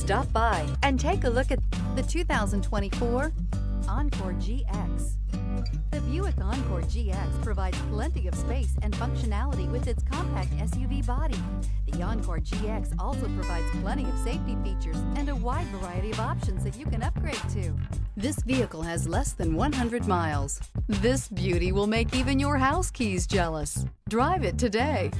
Stop by and take a look at the 2024 Encore GX. The Buick Encore GX provides plenty of space and functionality with its compact SUV body. The Encore GX also provides plenty of safety features and a wide variety of options that you can upgrade to. This vehicle has less than 100 miles. This beauty will make even your house keys jealous. Drive it today.